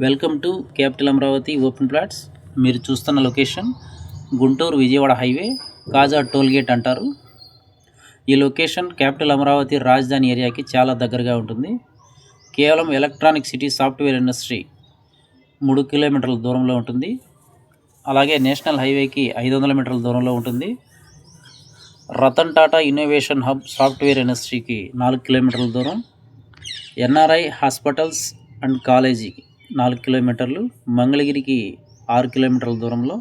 Welcome to capital Amaravati open plots. మీరు చూస్తున్న location Guntur Vijayawada highway కాజా tollgate అంటారు. ఈ లొకేషన్ క్యాపిటల్ అమరావతి రాజధాని ఏరియాకి చాలా దగ్గరగా ఉంటుంది. కేవలం ఎలక్ట్రానిక్ సిటీ సాఫ్ట్వేర్ ఇండస్ట్రీ 3 కిలోమీటర్ల దూరంలో ఉంటుంది. అలాగే నేషనల్ హైవేకి 500 మీటర్ల దూరంలో ఉంటుంది. Ratan Tata innovation hub software ఇండస్ట్రీకి 4 కిలోమీటర్ల దూరం. ఎన్ఆర్ఐ హాస్పిటల్స్ అండ్ కాలేజీకి 4 కిలోమీటర్లు, మంగళగిరికి 6 కిలోమీటర్ల దూరంలో,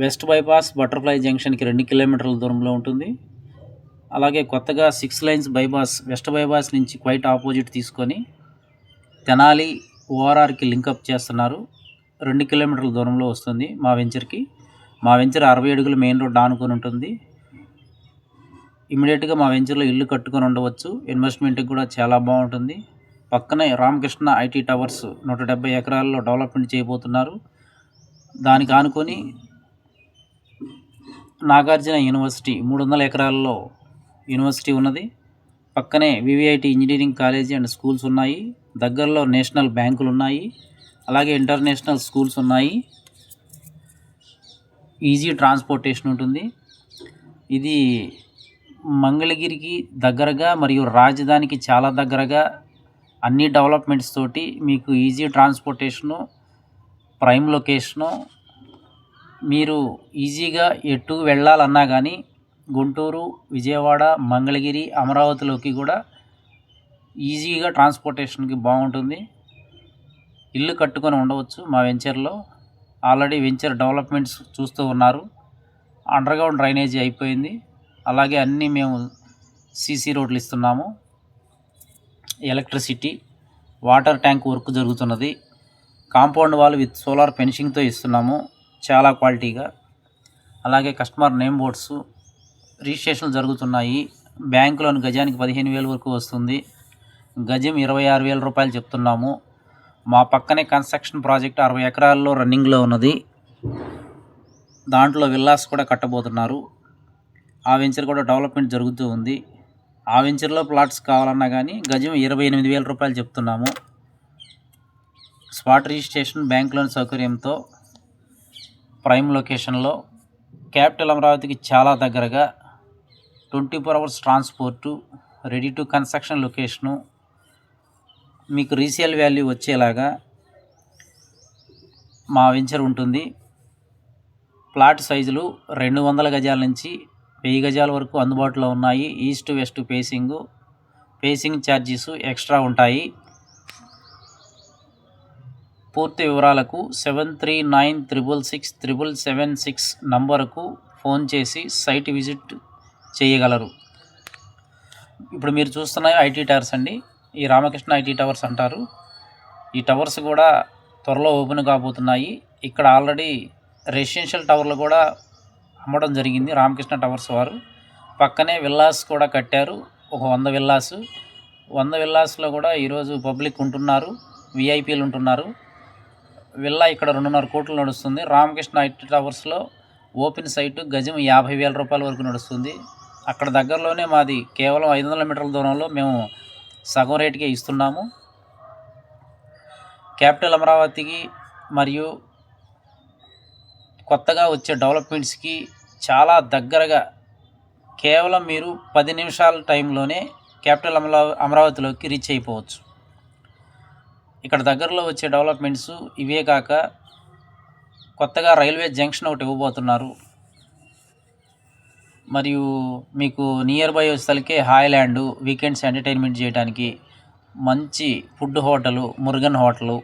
వెస్ట్ బైపాస్ బటర్ఫ్లై జంక్షన్కి 2 కిలోమీటర్ల దూరంలో ఉంటుంది. అలాగే కొత్తగా 6 లైన్స్ బైపాస్ వెస్ట్ బైపాస్ నుంచి క్వైట్ ఆపోజిట్ తీసుకొని తెనాలి ఓఆర్ఆర్కి లింకప్ చేస్తున్నారు. 2 కిలోమీటర్ల దూరంలో వస్తుంది మా వెంచర్కి. మా వెంచర్ 60 అడుగులు మెయిన్ రోడ్ ఆనుకొని ఉంటుంది. ఇమీడియట్గా మా వెంచర్లో ఇల్లు కట్టుకొని ఉండవచ్చు. ఇన్వెస్ట్మెంట్కి కూడా చాలా బాగుంటుంది. పక్కనే రామకృష్ణ ఐటీ టవర్స్ 170 ఎకరాల్లో డెవలప్మెంట్ చేయబోతున్నారు. దానికి ఆనుకొని నాగార్జున యూనివర్సిటీ 300 ఎకరాల్లో యూనివర్సిటీ ఉన్నది. పక్కనే VVIT engineering college and schools ఉన్నాయి. దగ్గరలో నేషనల్ బ్యాంకులు ఉన్నాయి. అలాగే ఇంటర్నేషనల్ స్కూల్స్ ఉన్నాయి. ఈజీ ట్రాన్స్పోర్టేషన్ ఉంటుంది. ఇది మంగళగిరికి దగ్గరగా మరియు రాజధానికి చాలా దగ్గరగా అన్ని డెవలప్మెంట్స్ తోటి మీకు ఈజీ ట్రాన్స్పోర్టేషను, ప్రైమ్ లొకేషను. మీరు ఈజీగా ఎటు వెళ్ళాలన్నా కానీ గుంటూరు, విజయవాడ, మంగళగిరి, అమరావతిలోకి కూడా ఈజీగా ట్రాన్స్పోర్టేషన్కి బాగుంటుంది. ఇల్లు కట్టుకొని ఉండవచ్చు మా వెంచర్లో. ఆల్రెడీ వెంచర్ డెవలప్మెంట్స్ చూస్తూ ఉన్నారు. అండర్గ్రౌండ్ డ్రైనేజీ అయిపోయింది. అలాగే అన్నీ మేము సీసీ రోడ్లు ఇస్తున్నాము. ఎలక్ట్రిసిటీ, వాటర్ ట్యాంక్ వర్క్ జరుగుతున్నది. కాంపౌండ్ వాల్ విత్ సోలార్ ఫెన్సింగ్తో ఇస్తున్నాము చాలా క్వాలిటీగా. అలాగే కస్టమర్ నేమ్ బోర్డ్స్, రిజిస్ట్రేషన్లు జరుగుతున్నాయి. బ్యాంకు లోన్ గజానికి 15,000 వరకు వస్తుంది. గజం 26,000 రూపాయలు చెప్తున్నాము. మా పక్కనే కన్స్ట్రక్షన్ ప్రాజెక్ట్ 60 ఎకరాల్లో రన్నింగ్లో ఉన్నది. దాంట్లో విల్లాస్ కూడా కట్టబోతున్నారు. ఆ వెంచర్ కూడా డెవలప్మెంట్ జరుగుతూ ఉంది. ఆ వెంచర్లో ప్లాట్స్ కావాలన్నా కానీ గజం 28,000 రూపాయలు చెప్తున్నాము. స్పాట్ రిజిస్ట్రేషన్, బ్యాంక్ లోన్ సౌకర్యంతో ప్రైమ్ లొకేషన్లో క్యాపిటల్ అమరావతికి చాలా దగ్గరగా 24 hours transport, ready to construction location, మీకు రీసేల్ వాల్యూ వచ్చేలాగా మా వెంచర్ ఉంటుంది. ప్లాట్ సైజులు 200 గజాల నుంచి 1000 గజాల వరకు అందుబాటులో ఉన్నాయి. East west facing charges extra ఉంటాయి. పూర్తి వివరాలకు 7396667776 నంబరుకు ఫోన్ చేసి సైట్ విజిట్ చేయగలరు. ఇప్పుడు మీరు చూస్తున్న ఐటీ టవర్స్ అండి. ఈ రామకృష్ణ ఐటీ టవర్స్ అంటారు. ఈ టవర్స్ కూడా త్వరలో ఓపెన్ కాబోతున్నాయి. ఇక్కడ ఆల్రెడీ రెసిడెన్షియల్ టవర్లు కూడా అమ్మడం జరిగింది రామకృష్ణ టవర్స్ వారు. పక్కనే విల్లాస్ కూడా కట్టారు. ఒక 100 విల్లాసు. 100 విల్లాస్లో కూడా ఈరోజు పబ్లిక్ ఉంటున్నారు, విఐపీలు ఉంటున్నారు. విల్లా ఇక్కడ 2.5 కోట్లు నడుస్తుంది. రామకృష్ణ ఐటీ టవర్స్లో ఓపెన్ సైటు గజం 50,000 రూపాయల వరకు నడుస్తుంది. అక్కడ దగ్గరలోనే మాది కేవలం 500 మీటర్ల దూరంలో మేము సగం రేటుకే ఇస్తున్నాము. క్యాపిటల్ అమరావతికి మరియు కొత్తగా వచ్చే డెవలప్మెంట్స్కి చాలా దగ్గరగా కేవలం మీరు 10 నిమిషాల టైంలోనే క్యాపిటల్ అమరావతిలోకి రీచ్ అయిపోవచ్చు. ఇక్కడ దగ్గరలో వచ్చే డెవలప్మెంట్స్ ఇవే కాక కొత్తగా రైల్వే జంక్షన్ ఒకటి ఇవ్వబోతున్నారు. మరియు మీకు నియర్ బై వచ్చేసరికి హాయ్ల్యాండ్, వీకెండ్స్ ఎంటర్టైన్మెంట్ చేయడానికి మంచి food hotel, Murugan hotel,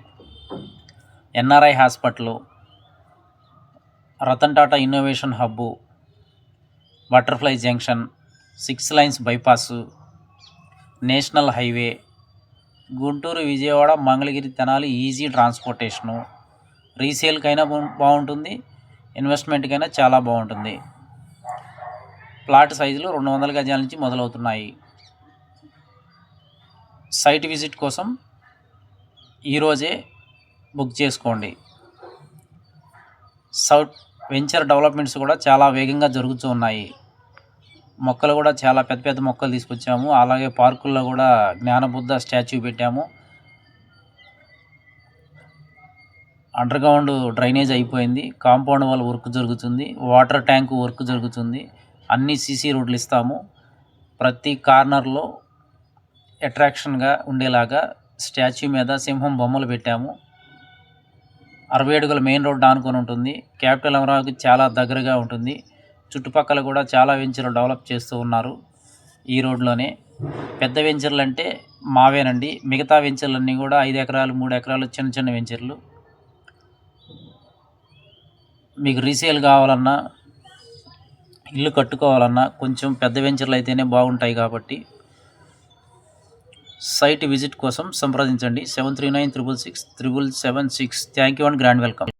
NRI hospital, Ratan Tata innovation hub, butterfly junction, 6 lines bypass, national highway, Guntur, Vijayawada, Mangalagiri, Tenali easy transportation. రీసేల్కైనా బాగుంటుంది, ఇన్వెస్ట్మెంట్కైనా చాలా బాగుంటుంది. ప్లాట్ సైజులు 200 గజాల నుంచి మొదలవుతున్నాయి. సైట్ విజిట్ కోసం ఈరోజే బుక్ చేసుకోండి. వెంచర్ డెవలప్మెంట్స్ కూడా చాలా వేగంగా జరుగుతూ ఉన్నాయి. మొక్కలు కూడా చాలా పెద్ద పెద్ద మొక్కలు తీసుకొచ్చాము. అలాగే పార్కుల్లో కూడా జ్ఞానబుద్ధ స్టాచ్యూ పెట్టాము. అండర్గ్రౌండ్ డ్రైనేజ్ అయిపోయింది, కాంపౌండ్ వాల్ వర్క్ జరుగుతుంది, వాటర్ ట్యాంక్ వర్క్ జరుగుతుంది. అన్ని సీసీ రోడ్లు ఇస్తాము. ప్రతి కార్నర్లో అట్రాక్షన్గా ఉండేలాగా స్టాచ్యూ మీద సింహం బొమ్మలు పెట్టాము. 60 అడుగుల మెయిన్ రోడ్ ఆనుకొని ఉంటుంది. క్యాపిటల్ అమరావతికి చాలా దగ్గరగా ఉంటుంది. చుట్టుపక్కల కూడా చాలా వెంచర్లు డెవలప్ చేస్తూ ఉన్నారు ఈ రోడ్లోనే. పెద్ద వెంచర్లు అంటే మావేనండి. మిగతా వెంచర్లన్నీ కూడా 5 ఎకరాలు 3 ఎకరాలు చిన్న చిన్న వెంచర్లు. మీకు రీసేల్ కావాలన్నా, ఇల్లు కట్టుకోవాలన్నా కొంచెం పెద్ద వెంచర్లు అయితేనే బాగుంటాయి. కాబట్టి సైట్ విజిట్ కోసం సంప్రదించండి 7396667776. Thank you and grand welcome.